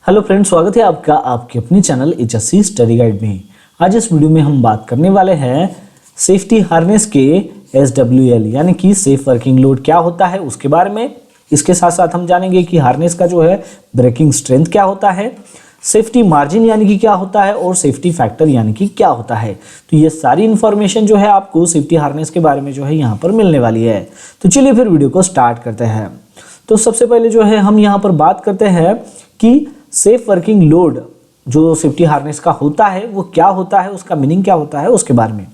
Hello friends, स्वागत है आपका आपके अपने चैनल HSC स्टडी गाइड में। आज इस वीडियो में हम बात करने वाले हैं सेफ्टी हार्नेस के SWL यानी कि सेफ वर्किंग लोड क्या होता है उसके बारे में। इसके साथ साथ हम जानेंगे कि हार्नेस का जो है ब्रेकिंग स्ट्रेंथ क्या होता है, सेफ्टी मार्जिन यानी कि क्या होता है और सेफ्टी फैक्टर यानी कि क्या होता है। तो ये सारी इन्फॉर्मेशन जो है आपको सेफ्टी हार्नेस के बारे में जो है यहाँ पर मिलने वाली है। तो चलिए फिर वीडियो को स्टार्ट करते हैं। तो सबसे पहले जो है हम यहाँ पर बात करते हैं कि सेफ वर्किंग लोड जो सेफ्टी हार्नेस का होता है वो क्या होता है, उसका मीनिंग क्या होता है उसके बारे में।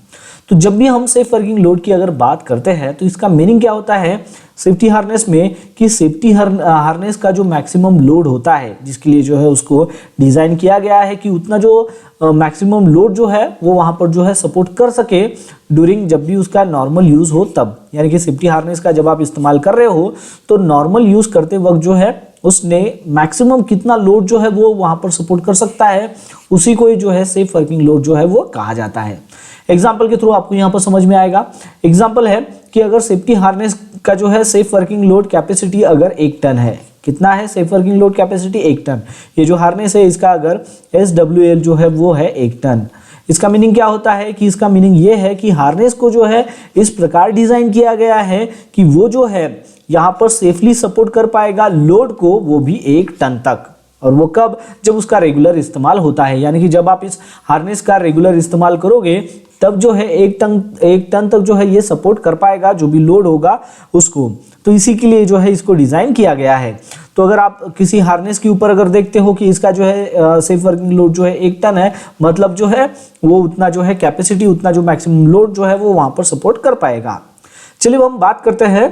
तो जब भी हम सेफ वर्किंग लोड की अगर बात करते हैं तो इसका मीनिंग क्या होता है सेफ्टी हार्नेस में कि सेफ्टी हार्नेस का जो मैक्सिमम लोड होता है जिसके लिए जो है उसको डिज़ाइन किया गया है कि उतना जो मैक्सिमम लोड जो है वो वहाँ पर जो है सपोर्ट कर सके ड्यूरिंग जब भी उसका नॉर्मल यूज़ हो तब। यानी कि सेफ्टी हार्नेस का जब आप इस्तेमाल कर रहे हो तो नॉर्मल यूज़ करते वक्त जो है उसने मैक्सिमम कितना लोड जो है वो वहाँ पर सपोर्ट कर सकता है, उसी को ही जो है सेफ वर्किंग लोड जो है वो कहा जाता है। एग्जाम्पल के थ्रू आपको यहाँ पर समझ में आएगा। एग्जाम्पल है कि अगर सेफ्टी हार्नेस का जो है सेफ वर्किंग लोड कैपेसिटी अगर 1 टन है, कितना है safe working load capacity 1 ton. ये जो हार्नेस है इसका अगर SWL जो है वो है 1 टन। इसका मीनिंग क्या होता है कि इसका मीनिंग ये है कि हार्नेस को जो है इस प्रकार डिजाइन किया गया है कि वो जो है यहाँ पर सेफली सपोर्ट कर पाएगा लोड को, वो भी 1 टन तक। और वो कब, जब उसका रेगुलर इस्तेमाल होता है। यानी कि जब आप इस हार्नेस का रेगुलर इस्तेमाल करोगे तब जो है 1 टन तक जो है ये सपोर्ट कर पाएगा जो भी लोड होगा उसको। तो इसी के लिए जो है इसको डिज़ाइन किया गया है। तो अगर आप किसी हार्नेस के ऊपर अगर देखते हो कि इसका जो है सेफ वर्किंग लोड जो है 1 टन है, मतलब जो है वो उतना जो है कैपेसिटी, उतना जो मैक्सिमम लोड जो है वो वहाँ पर सपोर्ट कर पाएगा। चलिए अब हम बात करते हैं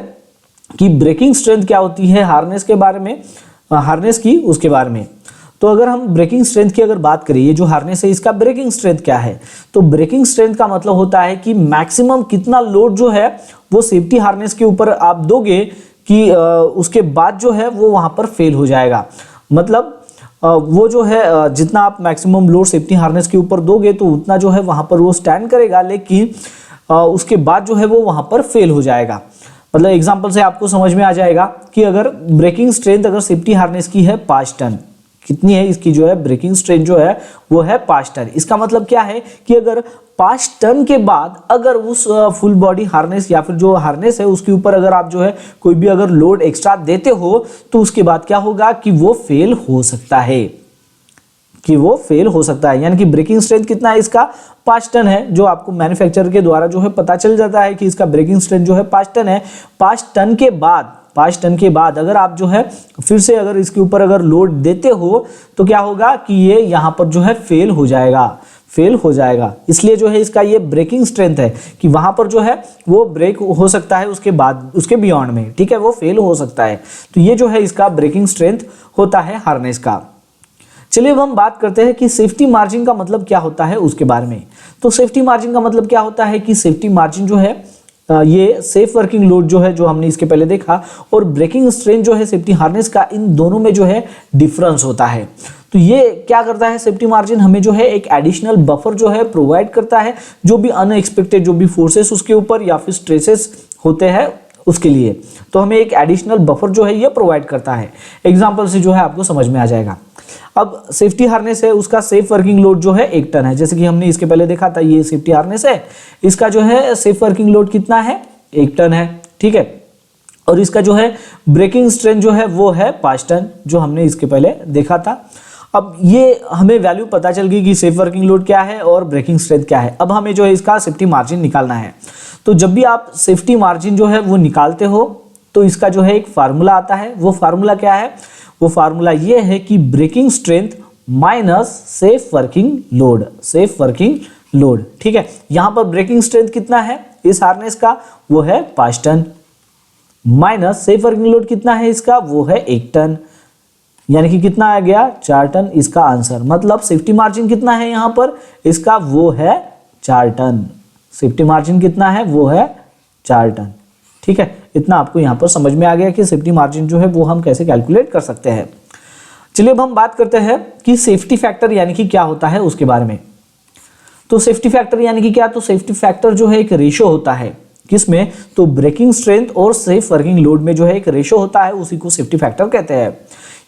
कि ब्रेकिंग स्ट्रेंथ क्या होती है हार्नेस के बारे में, हार्नेस की उसके बारे में। तो अगर हम ब्रेकिंग स्ट्रेंथ की अगर बात करें, ये जो हार्नेस है इसका ब्रेकिंग स्ट्रेंथ क्या है, तो ब्रेकिंग स्ट्रेंथ का मतलब होता है कि मैक्सिमम कितना लोड जो है वो सेफ्टी हार्नेस के ऊपर आप दोगे कि उसके बाद जो है वो वहाँ पर फेल हो जाएगा। मतलब वो जो है जितना आप मैक्सिमम लोड सेफ्टी हार्नेस के ऊपर दोगे तो उतना जो है वहाँ पर वो स्टैंड करेगा, लेकिन उसके बाद जो है वो वहाँ पर फेल हो जाएगा। मतलब एग्जांपल से आपको समझ में आ जाएगा कि अगर ब्रेकिंग स्ट्रेंथ अगर सेफ्टी हार्नेस की है 5 टन, कितनी है इसकी जो है ब्रेकिंग स्ट्रेंथ जो है वो है 5 टन। इसका मतलब क्या है कि अगर 5 टन के बाद अगर उस फुल बॉडी हार्नेस या फिर जो हार्नेस है उसके ऊपर अगर आप जो है कोई भी अगर लोड एक्स्ट्रा देते हो तो उसके बाद क्या होगा कि वो फेल हो सकता है, यानी कि ब्रेकिंग स्ट्रेंथ कितना है इसका 5 टन है, जो आपको मैन्युफैक्चरर के द्वारा जो है पता चल जाता है कि इसका ब्रेकिंग स्ट्रेंथ जो है 5 टन है। 5 टन के बाद अगर आप जो है फिर से अगर इसके ऊपर अगर लोड देते हो तो क्या होगा कि ये यहाँ पर जो है फेल हो जाएगा। इसलिए जो है इसका ये ब्रेकिंग स्ट्रेंथ है कि वहां पर जो है वो ब्रेक हो सकता है, उसके बाद उसके बियॉन्ड में, ठीक है, वो फेल हो सकता है। तो ये जो है इसका ब्रेकिंग स्ट्रेंथ होता है हार्नेस का। चलिए अब हम बात करते हैं कि सेफ्टी मार्जिन का मतलब क्या होता है उसके बारे में। तो सेफ्टी मार्जिन का मतलब क्या होता है कि सेफ्टी मार्जिन जो है ये सेफ वर्किंग लोड जो है जो हमने इसके पहले देखा और ब्रेकिंग स्ट्रेंथ जो है सेफ्टी हार्नेस का, इन दोनों में जो है डिफरेंस होता है। तो ये क्या करता है सेफ्टी मार्जिन, हमें जो है एक एडिशनल बफर जो है प्रोवाइड करता है, जो भी अनएक्सपेक्टेड जो भी फोर्सेस उसके ऊपर या फिर स्ट्रेसेस होते हैं उसके लिए, तो हमें एक एडिशनल बफर जो है ये प्रोवाइड करता है। एग्जाम्पल से जो है आपको समझ में आ जाएगा। अब सेफ्टी हार्नेस है उसका सेफ वर्किंग लोड जो है 1 टन है, जैसे कि हमने इसके पहले देखा था। ये सेफ्टी हार्नेस है, इसका जो है सेफ वर्किंग लोड कितना है 1 टन है, ठीक है। और इसका जो है ब्रेकिंग स्ट्रेंथ जो है वो है 5 टन, जो हमने इसके पहले देखा था। अब ये हमें वैल्यू पता चल गई कि सेफ वर्किंग लोड क्या है और ब्रेकिंग स्ट्रेंथ क्या है। अब हमें जो है इसका सेफ्टी मार्जिन निकालना है। तो जब भी आप सेफ्टी मार्जिन जो है वो निकालते हो तो इसका जो है एक फार्मूला आता है। वो फार्मूला क्या है, वो फार्मूला ये है कि breaking strength minus safe working load, ठीक है। यहां पर ब्रेकिंग स्ट्रेंथ कितना है इस हार्नेस का, वो है 5 ton, minus safe working load कितना है इसका, वो है 1 टन, यानी कि कितना आ गया 4 टन इसका आंसर। मतलब सेफ्टी मार्जिन कितना है यहां पर इसका, वो है 4 टन। सेफ्टी मार्जिन कितना है, वो है 4 टन, ठीक है। इतना आपको यहाँ पर समझ में आ गया कि सेफ्टी मार्जिन जो है वो हम कैसे कैलकुलेट कर सकते हैं। चलिए अब हम बात करते हैं कि सेफ्टी फैक्टर यानी कि क्या होता है उसके बारे में। तो सेफ्टी फैक्टर यानी कि क्या, तो सेफ्टी फैक्टर जो है एक रेशो होता है, किसमें, तो ब्रेकिंग स्ट्रेंथ और सेफ वर्किंग लोड में जो है एक रेशो होता है, उसी को सेफ्टी फैक्टर कहते हैं।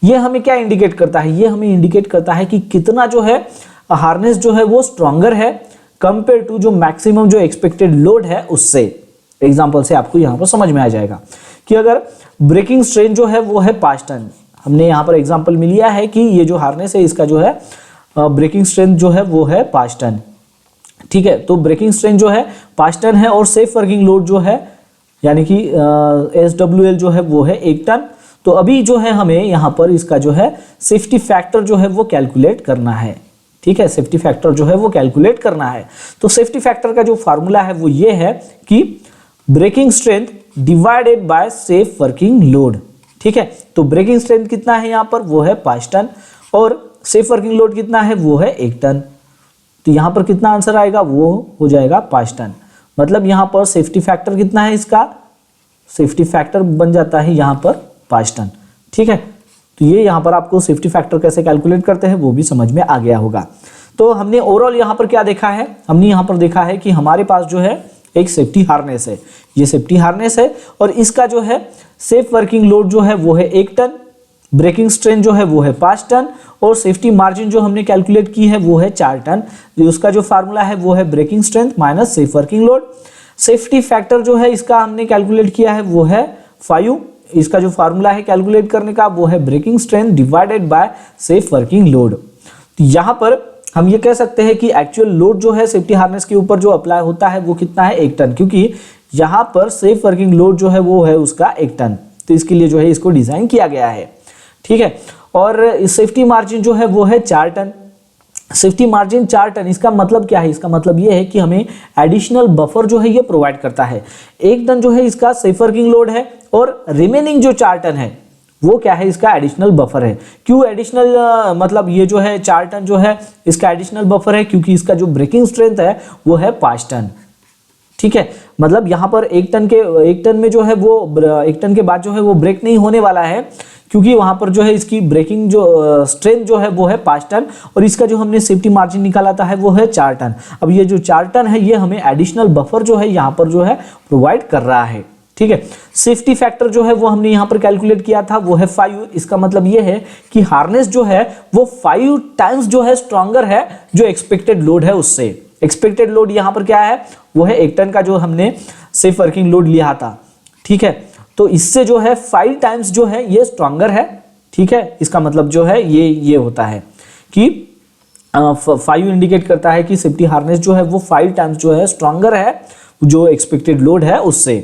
ये हमें क्या इंडिकेट करता है, ये हमें इंडिकेट करता है कि कितना जो है हार्नेस जो है वो स्ट्रॉन्गर है कंपेयर टू जो मैक्सिमम जो एक्सपेक्टेड लोड है उससे। एग्जांपल से आपको यहाँ पर समझ में आ जाएगा कि अगर ब्रेकिंग स्ट्रेन जो है वो है 5 टन, हमने यहाँ पर एग्जांपल में लिया है कि ये जो हार्नेस है इसका जो है ब्रेकिंग स्ट्रेंथ जो है वो है 5 टन, ठीक है। तो ब्रेकिंग स्ट्रेंथ जो है 5 टन है और सेफ वर्किंग लोड जो है यानी कि SWL जो है वो है 1 टन। तो अभी जो है हमें यहाँ पर इसका जो है सेफ्टी फैक्टर जो है वो कैलकुलेट करना है, ठीक है। सेफ्टी फैक्टर जो है वो कैलकुलेट करना है। तो सेफ्टी फैक्टर का जो फार्मूला है वो ये है कि breaking strength divided by safe working load, ठीक है। तो ब्रेकिंग स्ट्रेंथ कितना है यहाँ पर, वो है 5 टन और सेफ वर्किंग लोड कितना है, वो है 1 टन। तो यहाँ पर कितना आंसर आएगा, वो हो जाएगा 5 टन। मतलब यहाँ पर सेफ्टी फैक्टर कितना है, इसका सेफ्टी फैक्टर बन जाता है यहाँ पर 5 टन, ठीक है। तो ये यहाँ पर आपको सेफ्टी फैक्टर कैसे कैलकुलेट करते हैं वो भी समझ में आ गया होगा। तो हमने ओवरऑल यहाँ पर क्या देखा है, हमने यहाँ पर देखा है कि हमारे पास जो है एक सेफ्टी हार्नेस है, ये सेफ्टी हार्नेस है और इसका जो है सेफ वर्किंग लोड जो है वो है 1 टन, ब्रेकिंग स्ट्रेन जो है वो है 5 टन और सेफ्टी मार्जिन जो हमने कैलकुलेट की है वो है 4 टन। उसका जो फार्मूला है वो है breaking strength minus safe working load. Safety factor जो है इसका हमने कैलकुलेट किया है वो है 5। इसका जो फार्मूला है कैलकुलेट करने का वो है breaking strength divided by safe working load. तो यहाँ पर हम ये कह सकते हैं कि एक्चुअल लोड जो है सेफ्टी हार्नेस के ऊपर जो अप्लाई होता है वो कितना है, 1 टन, क्योंकि यहाँ पर सेफ वर्किंग लोड जो है वो है उसका 1 टन। तो इसके लिए जो है इसको डिजाइन किया गया है, ठीक है। और सेफ्टी मार्जिन जो है वो है 4 टन। सेफ्टी मार्जिन 4 टन, इसका मतलब क्या है, इसका मतलब ये है कि हमें एडिशनल बफर जो है ये प्रोवाइड करता है। 1 टन जो है इसका सेफ वर्किंग लोड है और रिमेनिंग जो 4 टन है वो क्या है, इसका एडिशनल बफर है। क्यों एडिशनल, मतलब ये जो है 4 टन जो है इसका एडिशनल बफर है क्योंकि इसका जो ब्रेकिंग स्ट्रेंथ है वो है 5 टन, ठीक है। मतलब यहाँ पर 1 टन में जो है वो 1 टन के बाद जो है वो ब्रेक नहीं होने वाला है क्योंकि वहां पर जो है इसकी ब्रेकिंग जो स्ट्रेंथ जो है वो है 5 टन और इसका जो हमने सेफ्टी मार्जिन निकाला था है वो है 4 टन। अब ये जो 4 टन है ये हमें एडिशनल बफर जो है यहाँ पर जो है प्रोवाइड कर रहा है, ठीक है। सेफ्टी फैक्टर जो है वो हमने यहाँ पर कैलकुलेट किया था वो है 5। इसका मतलब ये है कि हार्नेस जो है वो 5 टाइम्स जो है स्ट्रॉन्गर है जो एक्सपेक्टेड लोड है उससे। एक्सपेक्टेड लोड यहाँ पर क्या है, वो है 1 टन का जो हमने सेफ वर्किंग लोड लिया था, ठीक है। तो इससे जो है 5 टाइम्स जो है ये स्ट्रॉन्गर है, ठीक है। इसका मतलब जो है ये होता है कि 5 इंडिकेट करता है कि सेफ्टी हार्नेस जो है वो 5 टाइम्स जो है स्ट्रॉन्गर है जो एक्सपेक्टेड लोड है उससे।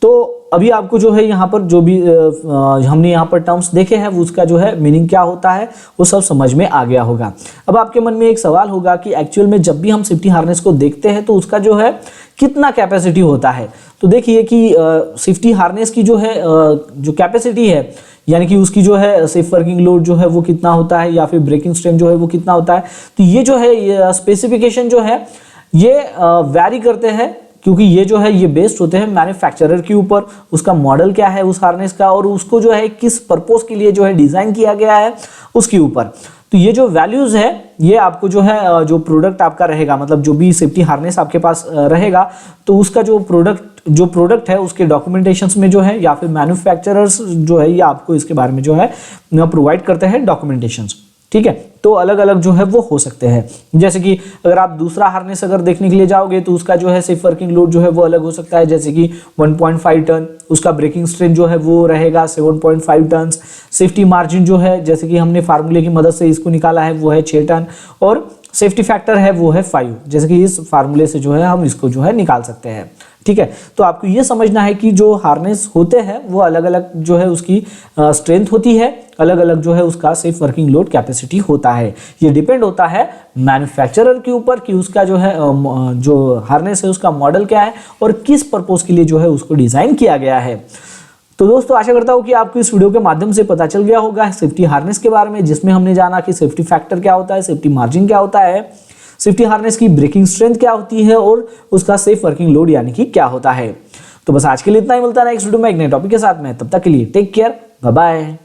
तो अभी आपको जो है यहाँ पर जो भी हमने यहाँ पर टर्म्स देखे हैं वो उसका जो है मीनिंग क्या होता है वो सब समझ में आ गया होगा। अब आपके मन में एक सवाल होगा कि एक्चुअल में जब भी हम सेफ्टी हार्नेस को देखते हैं तो उसका जो है कितना कैपेसिटी होता है। तो देखिए कि सेफ्टी हार्नेस की जो है जो कैपेसिटी है यानी कि उसकी जो है सेफ वर्किंग लोड जो है वो कितना होता है या फिर ब्रेकिंग स्ट्रेंथ जो है वो कितना होता है, तो ये जो है स्पेसिफिकेशन जो है ये वैरी करते हैं क्योंकि ये जो है ये बेस्ड होते हैं मैन्युफैक्चरर के ऊपर, उसका मॉडल क्या है उस हार्नेस का और उसको जो है किस पर्पस के लिए जो है डिजाइन किया गया है उसके ऊपर। तो ये जो वैल्यूज है ये आपको जो है जो प्रोडक्ट आपका रहेगा, मतलब जो भी सेफ्टी हार्नेस आपके पास रहेगा तो उसका जो प्रोडक्ट है उसके डॉक्यूमेंटेशंस में जो है या फिर मैन्युफैक्चरर्स जो है ये आपको इसके बारे में जो है प्रोवाइड करते हैं डॉक्यूमेंटेशंस, ठीक है। तो अलग अलग जो है वो हो सकते हैं। जैसे कि अगर आप दूसरा हार्नेस अगर देखने के लिए जाओगे तो उसका जो है सेफ वर्किंग लोड जो है वो अलग हो सकता है, जैसे कि 1.5 टन, उसका ब्रेकिंग स्ट्रेंथ जो है वो रहेगा 7.5 टन। सेफ्टी मार्जिन जो है जैसे कि हमने फार्मूले की मदद से इसको निकाला है वो है 6 टन और सेफ्टी फैक्टर है वो है 5, जैसे कि इस फार्मूले से जो है हम इसको जो है निकाल सकते हैं, ठीक है। तो आपको ये समझना है कि जो हार्नेस होते हैं वो अलग अलग जो है उसकी स्ट्रेंथ होती है, अलग अलग जो है उसका सेफ वर्किंग लोड कैपेसिटी होता है। ये डिपेंड होता है मैन्युफैक्चरर के ऊपर कि उसका जो है जो हार्नेस है उसका मॉडल क्या है और किस पर्पस के लिए जो है उसको डिजाइन किया गया है। तो दोस्तों आशा करता हूँ कि आपको इस वीडियो के माध्यम से पता चल गया होगा सेफ्टी हार्नेस के बारे में, जिसमें हमने जाना कि सेफ्टी फैक्टर क्या होता है, सेफ्टी मार्जिन क्या होता है, सेफ्टी हार्नेस की ब्रेकिंग स्ट्रेंथ क्या होती है और उसका सेफ वर्किंग लोड यानी कि क्या होता है। तो बस आज के लिए इतना ही, मिलता है नेक्स्ट वीडियो में एक नए टॉपिक के साथ में। तब तक के लिए टेक केयर, बाय बाय।